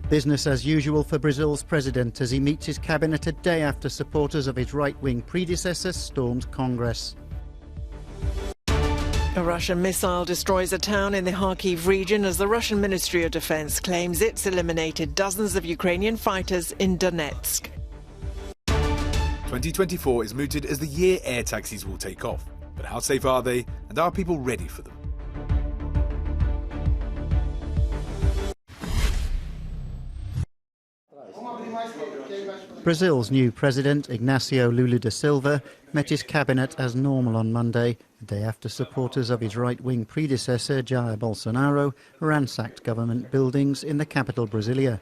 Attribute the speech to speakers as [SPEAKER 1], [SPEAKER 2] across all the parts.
[SPEAKER 1] Business as usual for Brazil's president as he meets his cabinet a day after supporters of his right-wing predecessor stormed Congress.
[SPEAKER 2] A Russian missile destroys a town in the Kharkiv region as the Russian Ministry of Defense claims it's eliminated dozens of Ukrainian fighters in Donetsk.
[SPEAKER 3] 2024 is mooted as the year air taxis will take off. But how safe are they, and are people ready for them?
[SPEAKER 1] Brazil's new president, Ignacio Lula da Silva, met his cabinet as normal on Monday, a day after supporters of his right-wing predecessor, Jair Bolsonaro, ransacked government buildings in the capital, Brasilia.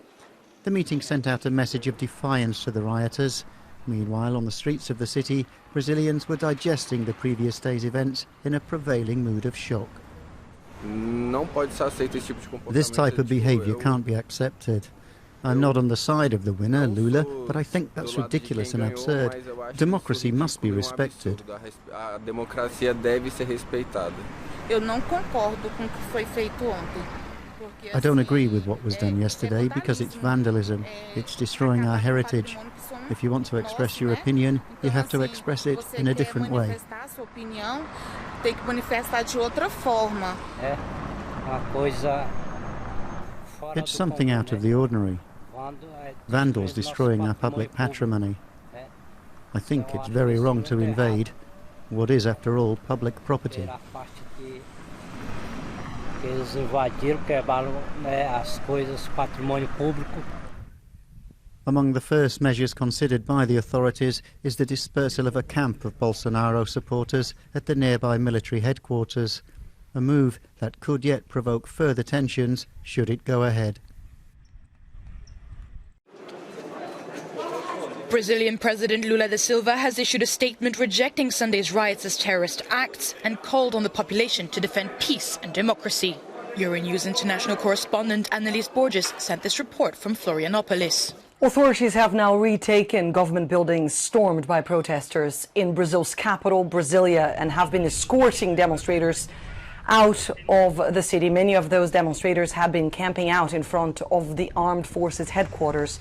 [SPEAKER 1] The meeting sent out a message of defiance to the rioters. Meanwhile, on the streets of the city, Brazilians were digesting the previous day's events in a prevailing mood of shock. This type of behaviour can't be accepted. I'm not on the side of the winner, Lula, but I think that's ridiculous and absurd. Democracy must be respected. I don't agree with what was done yesterday because it's vandalism. It's destroying our heritage. If you want to express your opinion, you have to express it in a different way. It's something out of the ordinary. Vandals destroying our public patrimony. I think it's very wrong to invade what is, after all, public property. Among the first measures considered by the authorities is the dispersal of a camp of Bolsonaro supporters at the nearby military headquarters, a move that could yet provoke further tensions should it go ahead.
[SPEAKER 4] Brazilian President Lula da Silva has issued a statement rejecting Sunday's riots as terrorist acts and called on the population to defend peace and democracy. Euronews international correspondent Annalise Borges sent this report from Florianopolis.
[SPEAKER 5] Authorities have now retaken government buildings stormed by protesters in Brazil's capital, Brasilia, and have been escorting demonstrators out of the city. Many of those demonstrators have been camping out in front of the armed forces headquarters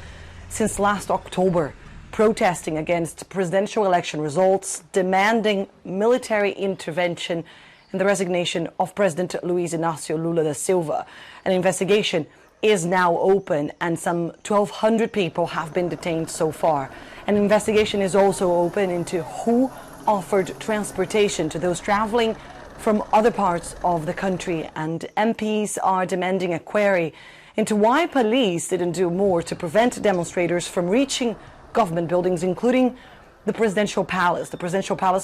[SPEAKER 5] since last October, protesting against presidential election results, demanding military intervention and the resignation of President Luiz Inácio Lula da Silva. An investigation is now open and some 1,200 people have been detained so far. An investigation is also open into who offered transportation to those traveling from other parts of the country, and MPs are demanding a query into why police didn't do more to prevent demonstrators from reaching government buildings, including the presidential palace,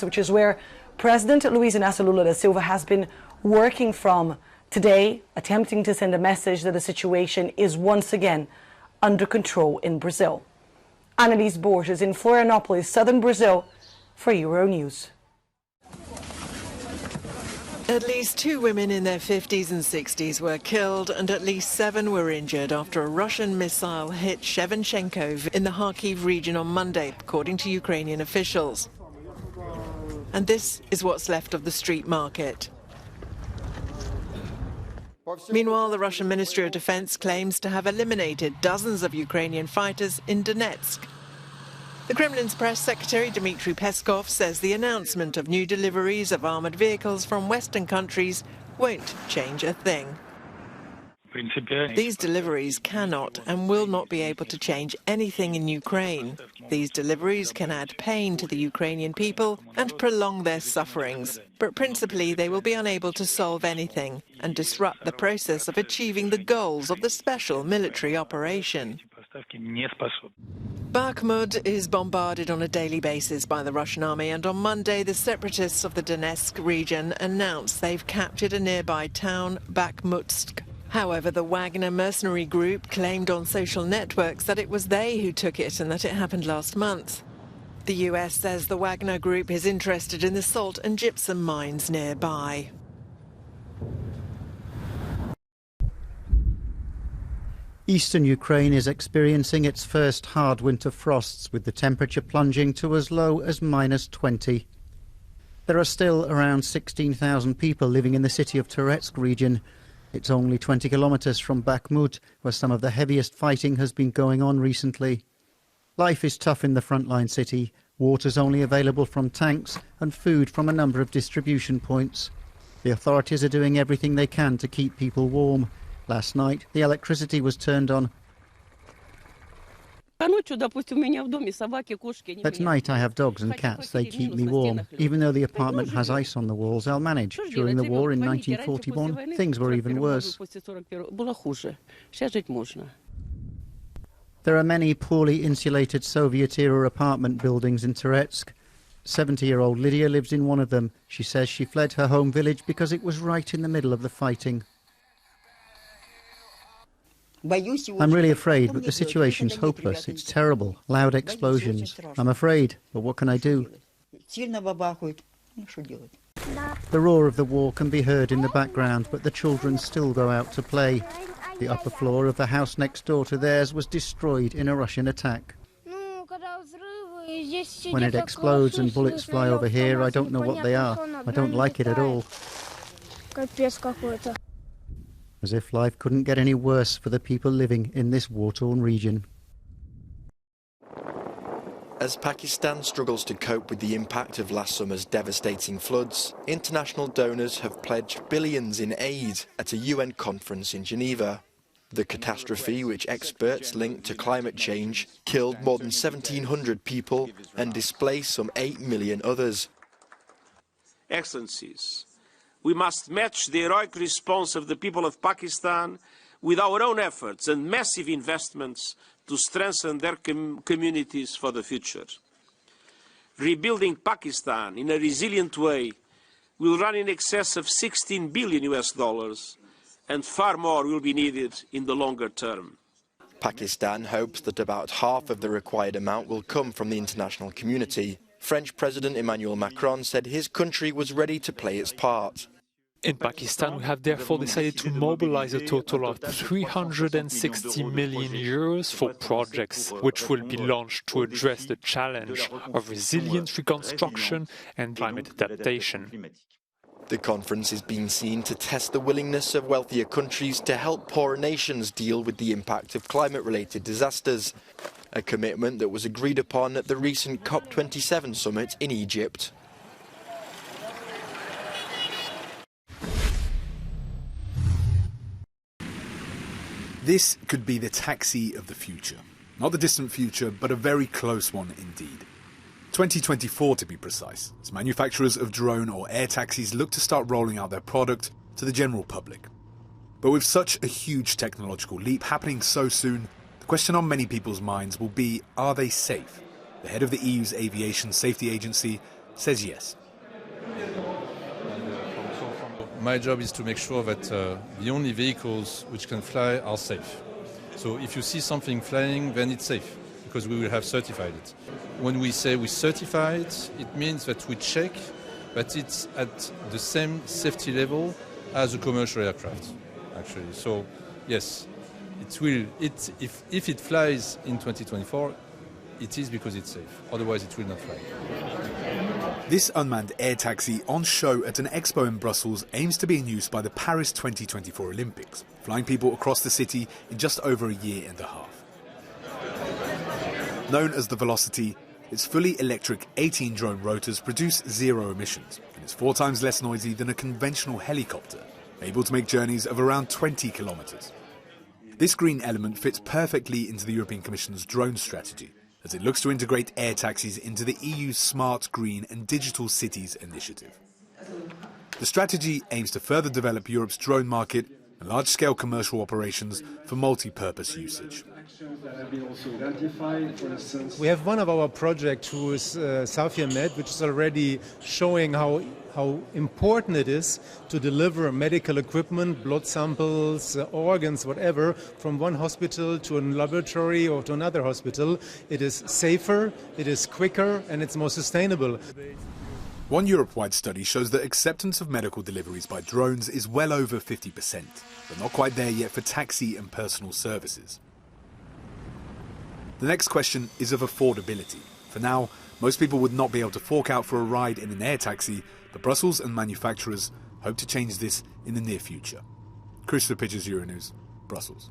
[SPEAKER 5] which is where President Luiz Inácio Lula da Silva has been working from today, attempting to send a message that the situation is once again under control in Brazil. Annalise Borges in Florianopolis, southern Brazil, for Euronews.
[SPEAKER 2] At least 2 women in their 50s and 60s were killed and at least 7 were injured after a Russian missile hit Shevchenko in the Kharkiv region on Monday, according to Ukrainian officials. And this is what's left of the street market. Meanwhile, the Russian Ministry of Defense claims to have eliminated dozens of Ukrainian fighters in Donetsk. The Kremlin's press secretary Dmitry Peskov says the announcement of new deliveries of armoured vehicles from Western countries won't change a thing. These deliveries cannot and will not be able to change anything in Ukraine. These deliveries can add pain to the Ukrainian people and prolong their sufferings, but principally they will be unable to solve anything and disrupt the process of achieving the goals of the special military operation. Bakhmut is bombarded on a daily basis by the Russian army, and on Monday the separatists of the Donetsk region announced they've captured a nearby town, Bakhmutsk. However, the Wagner mercenary group claimed on social networks that it was they who took it and that it happened last month. The US says the Wagner group is interested in the salt and gypsum mines nearby.
[SPEAKER 1] Eastern Ukraine is experiencing its first hard winter frosts, with the temperature plunging to as low as -20. There are still around 16,000 people living in the city of Toretsk region. It's only 20 kilometres from Bakhmut, where some of the heaviest fighting has been going on recently. Life is tough in the frontline city. Water's only available from tanks and food from a number of distribution points. The authorities are doing everything they can to keep people warm. Last night, the electricity was turned on. At night I have dogs and cats, they keep me warm. Even though the apartment has ice on the walls, I'll manage. During the war in 1941, things were even worse. There are many poorly insulated Soviet-era apartment buildings in Toretsk. 70-year-old Lydia lives in one of them. She says she fled her home village because it was right in the middle of the fighting. I'm really afraid, but the situation's hopeless. It's terrible. Loud explosions. I'm afraid, but what can I do? The roar of the war can be heard in the background, but the children still go out to play. The upper floor of the house next door to theirs was destroyed in a Russian attack. When it explodes and bullets fly over here, I don't know what they are. I don't like it at all. As if life couldn't get any worse for the people living in this war-torn region.
[SPEAKER 6] As Pakistan struggles to cope with the impact of last summer's devastating floods, international donors have pledged billions in aid at a UN conference in Geneva. The catastrophe, which experts link to climate change, killed more than 1,700 people and displaced some 8 million others.
[SPEAKER 7] Excellencies, we must match the heroic response of the people of Pakistan with our own efforts and massive investments to strengthen their communities for the future. Rebuilding Pakistan in a resilient way will run in excess of $16 billion, and far more will be needed in the longer term.
[SPEAKER 6] Pakistan hopes that about half of the required amount will come from the international community. French President Emmanuel Macron said his country was ready to play its part.
[SPEAKER 8] In Pakistan, we have therefore decided to mobilize a total of €360 million for projects which will be launched to address the challenge of resilience reconstruction and climate adaptation.
[SPEAKER 6] The conference is being seen to test the willingness of wealthier countries to help poorer nations deal with the impact of climate-related disasters, a commitment that was agreed upon at the recent COP27 summit in Egypt.
[SPEAKER 3] This could be the taxi of the future. Not the distant future, but a very close one indeed. 2024 to be precise, as manufacturers of drone or air taxis look to start rolling out their product to the general public. But with such a huge technological leap happening so soon, the question on many people's minds will be, are they safe? The head of the EU's Aviation Safety Agency says yes.
[SPEAKER 9] My job is to make sure that the only vehicles which can fly are safe. So if you see something flying, then it's safe, because we will have certified it. When we say we certify it, it means that we check that it's at the same safety level as a commercial aircraft, actually. So yes, it will. If it flies in 2024, it is because it's safe. Otherwise, it will not fly.
[SPEAKER 3] This unmanned air taxi on show at an expo in Brussels aims to be in use by the Paris 2024 Olympics, flying people across the city in just over a year and a half. Known as the Velocity, its fully electric 18 drone rotors produce zero emissions, and it's 4 times less noisy than a conventional helicopter, able to make journeys of around 20 kilometres. This green element fits perfectly into the European Commission's drone strategy, as it looks to integrate air taxis into the EU's Smart, Green and Digital Cities initiative. The strategy aims to further develop Europe's drone market and large-scale commercial operations for multi-purpose usage.
[SPEAKER 10] We have one of our projects who is Safia Med, which is already showing how important it is to deliver medical equipment, blood samples, organs, whatever, from one hospital to a laboratory or to another hospital. It is safer, it is quicker, and it's more sustainable.
[SPEAKER 3] One Europe-wide study shows that acceptance of medical deliveries by drones is well over 50%, but not quite there yet for taxi and personal services. The next question is of affordability. For now, most people would not be able to fork out for a ride in an air taxi, but Brussels and manufacturers hope to change this in the near future. Christopher Pitchers, Euronews, Brussels.